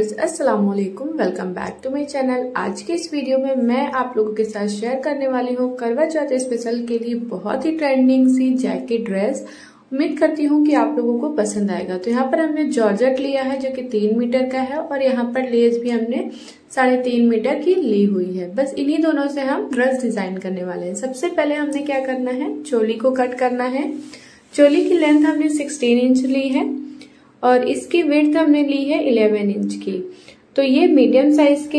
Guys, अस्सलाम वालेकुम। Welcome back to my channel. आज के इस वीडियो में मैं आप लोगों के साथ शेयर करने वाली हूँ करवा चौथ स्पेशल के लिए बहुत ही ट्रेंडिंग सी जैकेट ड्रेस। उम्मीद करती हूँ कि आप लोगों को पसंद आएगा। तो यहाँ पर हमने जॉर्जेट लिया है जो कि 3 मीटर का है और यहाँ पर लेस भी हमने 3.5 मीटर की ली हुई है। बस इन्हीं दोनों से हम ड्रेस डिजाइन करने वाले हैं। सबसे पहले हमने क्या करना है, चोली को कट करना है। चोली की लेंथ हमने 16 इंच ली है और इसकी विड्थ हमने ली है 11 इंच की। तो ये मीडियम साइज के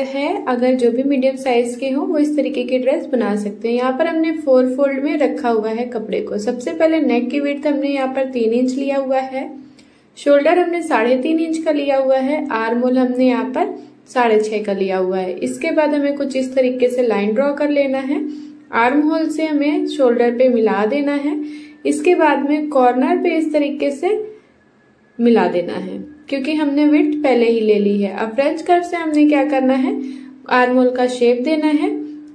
है। अगर जो भी मीडियम साइज के हो वो इस तरीके की ड्रेस बना सकते हैं। यहाँ पर हमने 4 फोल्ड में रखा हुआ है कपड़े को। सबसे पहले नेक की विड्थ हमने यहाँ पर 3 इंच लिया हुआ है। शोल्डर हमने 3.5 इंच का लिया हुआ है। आर्म होल हमने यहाँ पर 6.5 का लिया हुआ है। इसके बाद हमें कुछ इस तरीके से लाइन ड्रॉ कर लेना है। आर्म होल से हमें शोल्डर पे मिला देना है। इसके बाद में कॉर्नर पे इस तरीके से मिला देना है क्योंकि हमने विड्थ पहले ही ले ली है। अब फ्रेंच कर्व से हमने क्या करना है, आर्म होल का शेप देना है।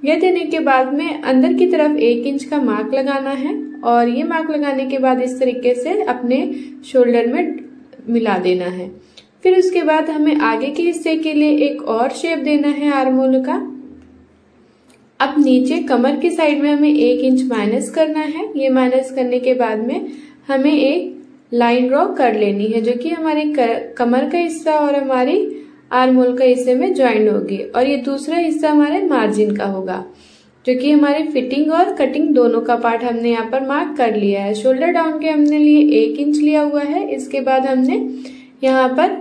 यह देने के बाद में अंदर की तरफ 1 इंच का मार्क लगाना है और ये मार्क लगाने के बाद इस तरीके से अपने शोल्डर में मिला देना है। फिर उसके बाद हमें आगे के हिस्से के लिए एक और शेप देना है आर्म होल का। अब नीचे कमर की साइड में हमें 1 इंच माइनस करना है। ये माइनस करने के बाद में हमें एक लाइन ड्रॉ कर लेनी है जो कि हमारी कमर का हिस्सा और हमारी आर्म होल का हिस्से में ज्वाइन होगी और ये दूसरा हिस्सा हमारे मार्जिन का होगा जो कि हमारी फिटिंग और कटिंग दोनों का पार्ट हमने यहाँ पर मार्क कर लिया है। शोल्डर डाउन के हमने लिए 1 इंच लिया हुआ है। इसके बाद हमने यहाँ पर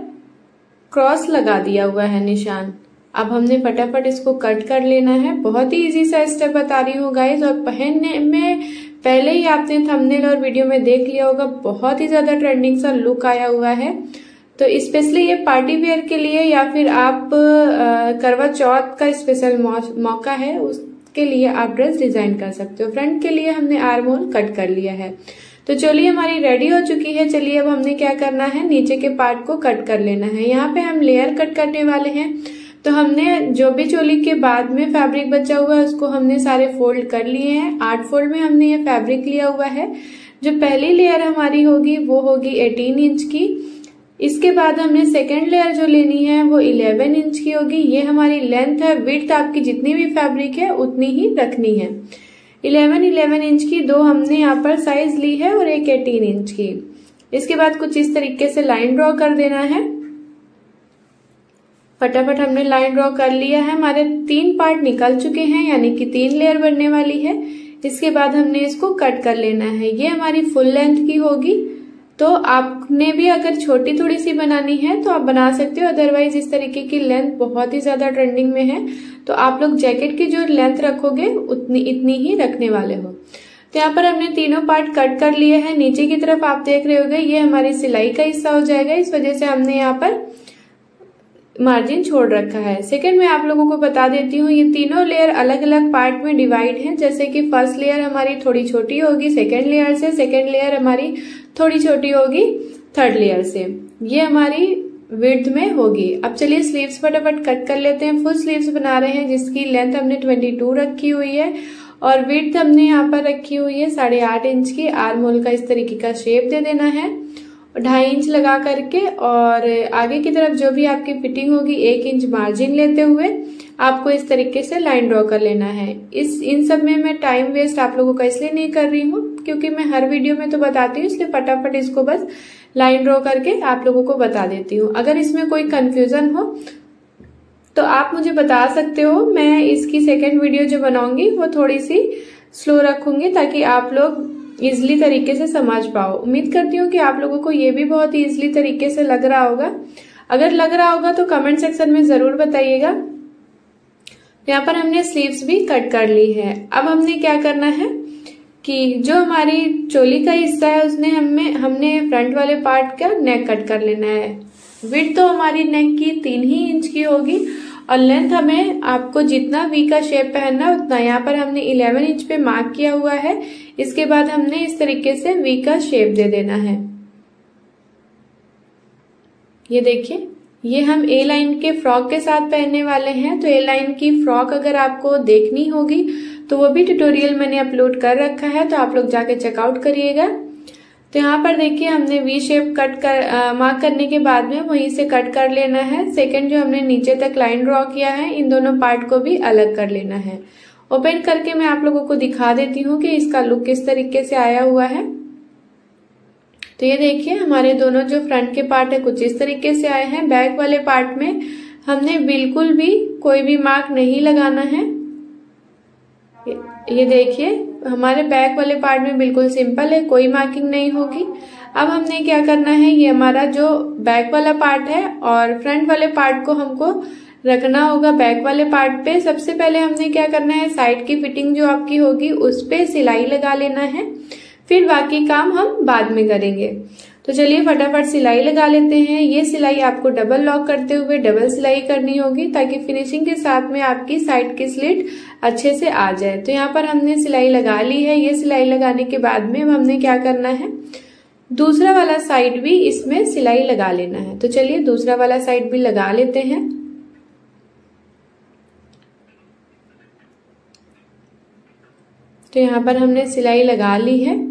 क्रॉस लगा दिया हुआ है निशान। अब हमने फटाफट इसको कट कर लेना है। बहुत ही इजी सा स्टेप बता रही हूँ गाइज, और पहनने में पहले ही आपने थंबनेल और वीडियो में देख लिया होगा, बहुत ही ज्यादा ट्रेंडिंग सा लुक आया हुआ है। तो स्पेशली ये पार्टी वेयर के लिए या फिर आप करवा चौथ का स्पेशल मौका है उसके लिए आप ड्रेस डिजाइन कर सकते हो। फ्रंट के लिए हमने आर्म होल कट कर लिया है। तो चलिए हमारी रेडी हो चुकी है। चलिए अब हमने क्या करना है, नीचे के पार्ट को कट कर लेना है। यहाँ पे हम लेयर कट करने वाले हैं। तो हमने जो भी चोली के बाद में फैब्रिक बचा हुआ है उसको हमने सारे फोल्ड कर लिए हैं। 8 फोल्ड में हमने ये फैब्रिक लिया हुआ है। जो पहली लेयर हमारी होगी वो होगी 18 इंच की। इसके बाद हमने सेकेंड लेयर जो लेनी है वो 11 इंच की होगी। ये हमारी लेंथ है। विड्थ आपकी जितनी भी फैब्रिक है उतनी ही रखनी है। 11 इंच की 2 हमने यहाँ पर साइज ली है और एक 18 इंच की। इसके बाद कुछ इस तरीके से लाइन ड्रॉ कर देना है। फटाफट हमने लाइन ड्रॉ कर लिया है। हमारे 3 पार्ट निकल चुके हैं यानी कि 3 लेयर बनने वाली है। इसके बाद हमने इसको कट कर लेना है। ये हमारी फुल लेंथ की होगी। तो आपने भी अगर छोटी थोड़ी सी बनानी है तो आप बना सकते हो, अदरवाइज इस तरीके की लेंथ बहुत ही ज्यादा ट्रेंडिंग में है। तो आप लोग जैकेट की जो लेंथ रखोगे इतनी ही रखने वाले हो। तो यहाँ पर हमने तीनों पार्ट कट कर लिए हैं। नीचे की तरफ आप देख रहे होगे ये हमारी सिलाई का हिस्सा हो जाएगा। इस वजह से हमने यहाँ पर मार्जिन छोड़ रखा है। सेकंड में आप लोगों को बता देती हूँ, ये तीनों लेयर अलग अलग पार्ट में डिवाइड हैं। जैसे कि फर्स्ट लेयर हमारी थोड़ी छोटी होगी सेकंड लेयर से, सेकंड लेयर हमारी थोड़ी छोटी होगी थर्ड लेयर से। ये हमारी विड्थ में होगी। अब चलिए स्लीव्स फटाफट कट कर लेते हैं। फुल स्लीव्स बना रहे हैं जिसकी लेंथ हमने 22 रखी हुई है और विड्थ हमने यहाँ पर रखी हुई है 8.5 इंच की। आर्म होल का इस तरीके का शेप दे देना है 2.5 इंच लगा करके, और आगे की तरफ जो भी आपकी फिटिंग होगी 1 इंच मार्जिन लेते हुए आपको इस तरीके से लाइन ड्रॉ कर लेना है। इन सब में मैं टाइम वेस्ट आप लोगों का इसलिए नहीं कर रही हूँ क्योंकि मैं हर वीडियो में तो बताती हूँ, इसलिए फटाफट इसको बस लाइन ड्रॉ करके आप लोगों को बता देती हूँ। अगर इसमें कोई कंफ्यूजन हो तो आप मुझे बता सकते हो। मैं इसकी सेकेंड वीडियो जो बनाऊंगी वो थोड़ी सी स्लो रखूंगी ताकि आप लोग इजिली तरीके से समझ पाओ। उम्मीद करती हूँ कि आप लोगों को ये भी बहुत ही इजिली तरीके से लग रहा होगा। अगर लग रहा होगा तो कमेंट सेक्शन में जरूर बताइएगा। यहाँ पर हमने स्लीव्स भी कट कर ली है। अब हमने क्या करना है कि जो हमारी चोली का हिस्सा है उसने हमने फ्रंट वाले पार्ट का नेक कट कर लेना है। विड्थ तो हमारी नेक की 3 ही इंच की होगी और लेंथ हमें आपको जितना वी का शेप पहनना है उतना। यहाँ पर हमने 11 इंच पे मार्क किया हुआ है। इसके बाद हमने इस तरीके से वी का शेप दे देना है। ये देखिए, ये हम ए लाइन के फ्रॉक के साथ पहनने वाले हैं। तो ए लाइन की फ्रॉक अगर आपको देखनी होगी तो वो भी ट्यूटोरियल मैंने अपलोड कर रखा है, तो आप लोग जाके चेकआउट करिएगा। तो यहाँ पर देखिए हमने वी शेप कट कर मार्क करने के बाद में वहीं से कट कर लेना है। सेकंड जो हमने नीचे तक लाइन ड्रॉ किया है, इन दोनों पार्ट को भी अलग कर लेना है। ओपन करके मैं आप लोगों को दिखा देती हूँ कि इसका लुक किस तरीके से आया हुआ है। तो ये देखिए हमारे दोनों जो फ्रंट के पार्ट है कुछ इस तरीके से आए हैं। बैक वाले पार्ट में हमने बिल्कुल भी कोई भी मार्क नहीं लगाना है। ये देखिए हमारे बैक वाले पार्ट में बिल्कुल सिंपल है, कोई मार्किंग नहीं होगी। अब हमने क्या करना है, ये हमारा जो बैक वाला पार्ट है और फ्रंट वाले पार्ट को हमको रखना होगा बैक वाले पार्ट पे। सबसे पहले हमने क्या करना है, साइड की फिटिंग जो आपकी होगी उस पे सिलाई लगा लेना है, फिर बाकी काम हम बाद में करेंगे। तो चलिए फटाफट सिलाई लगा लेते हैं। ये सिलाई आपको डबल लॉक करते हुए डबल सिलाई करनी होगी ताकि फिनिशिंग के साथ में आपकी साइड की स्लिट अच्छे से आ जाए। तो यहाँ पर हमने सिलाई लगा ली है। ये सिलाई लगाने के बाद में हमने क्या करना है, दूसरा वाला साइड भी इसमें सिलाई लगा लेना है। तो चलिए दूसरा वाला साइड भी लगा लेते हैं। तो यहाँ पर हमने सिलाई लगा ली है,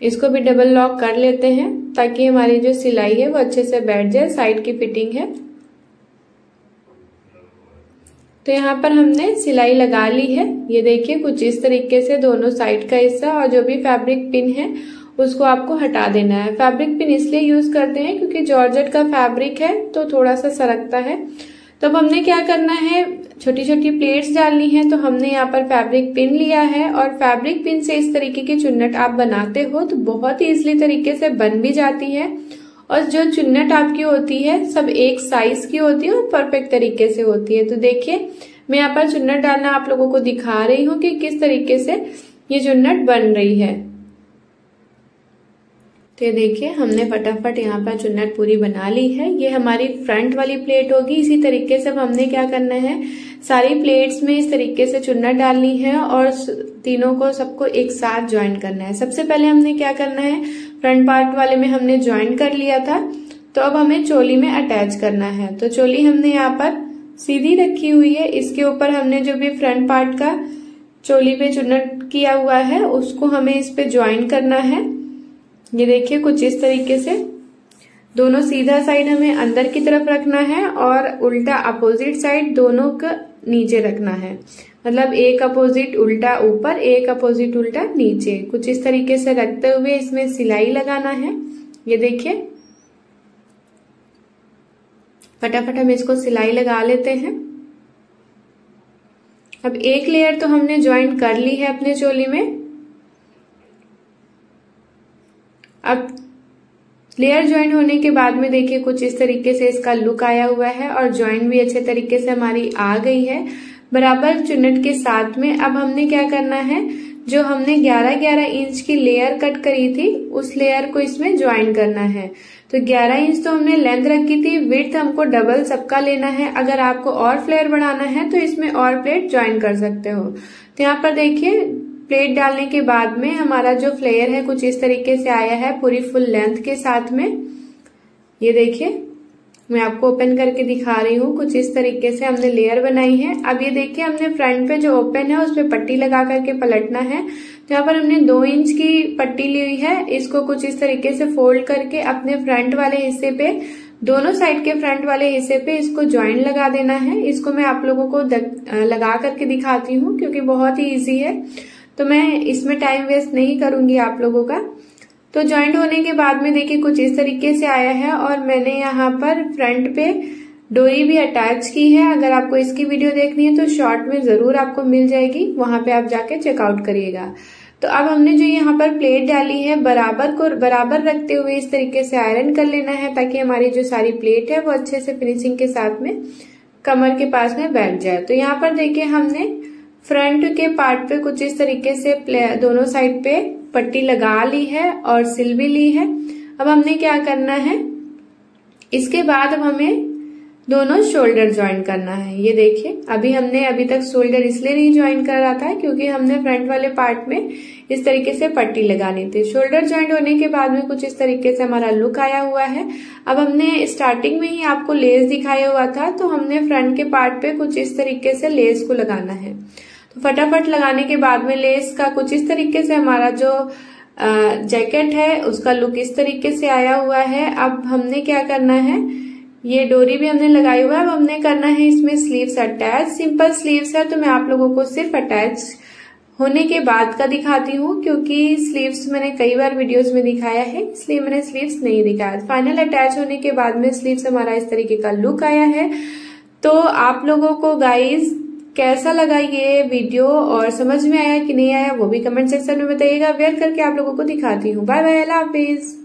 इसको भी डबल लॉक कर लेते हैं ताकि हमारी जो सिलाई है वो अच्छे से बैठ जाए। साइड की फिटिंग है। तो यहाँ पर हमने सिलाई लगा ली है। ये देखिए कुछ इस तरीके से दोनों साइड का हिस्सा और जो भी फैब्रिक पिन है उसको आपको हटा देना है। फैब्रिक पिन इसलिए यूज करते हैं क्योंकि जॉर्जेट का फैब्रिक है तो थोड़ा सा सरकता है। तो अब हमने क्या करना है, छोटी छोटी प्लेट्स डालनी है। तो हमने यहाँ पर फैब्रिक पिन लिया है और फैब्रिक पिन से इस तरीके की चुन्नट आप बनाते हो तो बहुत ही इजीली तरीके से बन भी जाती है। और जो चुन्नट आपकी होती है सब एक साइज की होती है और परफेक्ट तरीके से होती है। तो देखिए मैं यहाँ पर चुन्नट डालना आप लोगों को दिखा रही हूँ कि किस तरीके से ये चुन्नट बन रही है। तो ये देखिए हमने फटाफट यहाँ पर चुन्नट पूरी बना ली है। ये हमारी फ्रंट वाली प्लेट होगी। इसी तरीके से हमने क्या करना है, सारी प्लेट्स में इस तरीके से चुन्नट डालनी है और तीनों को सबको एक साथ ज्वाइन करना है। सबसे पहले हमने क्या करना है, फ्रंट पार्ट वाले में हमने ज्वाइन कर लिया था, तो अब हमें चोली में अटैच करना है। तो चोली हमने यहाँ पर सीधी रखी हुई है, इसके ऊपर हमने जो भी फ्रंट पार्ट का चोली पे चुन्नट किया हुआ है उसको हमें इस पे ज्वाइन करना है। ये देखिए कुछ इस तरीके से दोनों सीधा साइड हमें अंदर की तरफ रखना है और उल्टा अपोजिट साइड दोनों का नीचे रखना है। मतलब एक अपोजिट उल्टा ऊपर, एक अपोजिट उल्टा नीचे, कुछ इस तरीके से रखते हुए इसमें सिलाई लगाना है। ये देखिए फटाफट हम इसको सिलाई लगा लेते हैं। अब एक लेयर तो हमने ज्वाइन कर ली है अपने चोली में। अब लेयर ज्वाइन होने के बाद में देखिए कुछ इस तरीके से इसका लुक आया हुआ है और ज्वाइन भी अच्छे तरीके से हमारी आ गई है बराबर चुन्नट के साथ में। अब हमने क्या करना है, जो हमने 11-11 इंच की लेयर कट करी थी उस लेयर को इसमें ज्वाइन करना है। तो 11 इंच तो हमने लेंथ रखी थी, विड्थ हमको डबल सबका लेना है। अगर आपको और फ्लेयर बढ़ाना है तो इसमें और प्लेट ज्वाइन कर सकते हो। तो यहाँ पर देखिए प्लेट डालने के बाद में हमारा जो फ्लेयर है कुछ इस तरीके से आया है पूरी फुल लेंथ के साथ में। ये देखिए मैं आपको ओपन करके दिखा रही हूँ, कुछ इस तरीके से हमने लेयर बनाई है। अब ये देखिए हमने फ्रंट पे जो ओपन है उस पे पट्टी लगा करके पलटना है। तो यहाँ पर हमने 2 इंच की पट्टी ली हुई है, इसको कुछ इस तरीके से फोल्ड करके अपने फ्रंट वाले हिस्से पे, दोनों साइड के फ्रंट वाले हिस्से पे इसको ज्वाइन लगा देना है। इसको मैं आप लोगों को लगा करके दिखाती हूँ क्योंकि बहुत ही ईजी है, तो मैं इसमें टाइम वेस्ट नहीं करूंगी आप लोगों का। तो ज्वाइंट होने के बाद में देखिए कुछ इस तरीके से आया है और मैंने यहाँ पर फ्रंट पे डोरी भी अटैच की है। अगर आपको इसकी वीडियो देखनी है तो शॉर्ट में जरूर आपको मिल जाएगी, वहां पे आप जाके चेकआउट करिएगा। तो अब हमने जो यहाँ पर प्लेट डाली है बराबर को बराबर रखते हुए इस तरीके से आयरन कर लेना है ताकि हमारी जो सारी प्लेट है वो अच्छे से फिनिशिंग के साथ में कमर के पास में बैठ जाए। तो यहाँ पर देखिए हमने फ्रंट के पार्ट पे कुछ इस तरीके से दोनों साइड पे पट्टी लगा ली है और सिल भी ली है। अब हमने क्या करना है, इसके बाद अब हमें दोनों शोल्डर ज्वाइन करना है। ये देखिए अभी तक शोल्डर इसलिए नहीं ज्वाइन कर रहा था क्योंकि हमने फ्रंट वाले पार्ट में इस तरीके से पट्टी लगानी थी। शोल्डर ज्वाइन होने के बाद में कुछ इस तरीके से हमारा लुक आया हुआ है। अब हमने स्टार्टिंग में ही आपको लेस दिखाया हुआ था, तो हमने फ्रंट के पार्ट पे कुछ इस तरीके से लेस को लगाना है। तो फटाफट लगाने के बाद में लेस का कुछ इस तरीके से हमारा जो जैकेट है उसका लुक इस तरीके से आया हुआ है। अब हमने क्या करना है, ये डोरी भी हमने लगाई हुआ है। अब हमने करना है इसमें स्लीव्स अटैच। सिंपल स्लीव्स है तो मैं आप लोगों को सिर्फ अटैच होने के बाद का दिखाती हूँ, क्योंकि स्लीव्स मैंने कई बार वीडियोस में दिखाया है, इसलिए मैंने स्लीव्स नहीं दिखाया। फाइनल अटैच होने के बाद में स्लीव्स हमारा इस तरीके का लुक आया है। तो आप लोगों को गाइज कैसा लगा ये वीडियो और समझ में आया कि नहीं आया वो भी कमेंट सेक्शन में बताइएगा। वेयर करके आप लोगों को दिखाती हूँ। बाय बाय, अल्लाह हाफिज।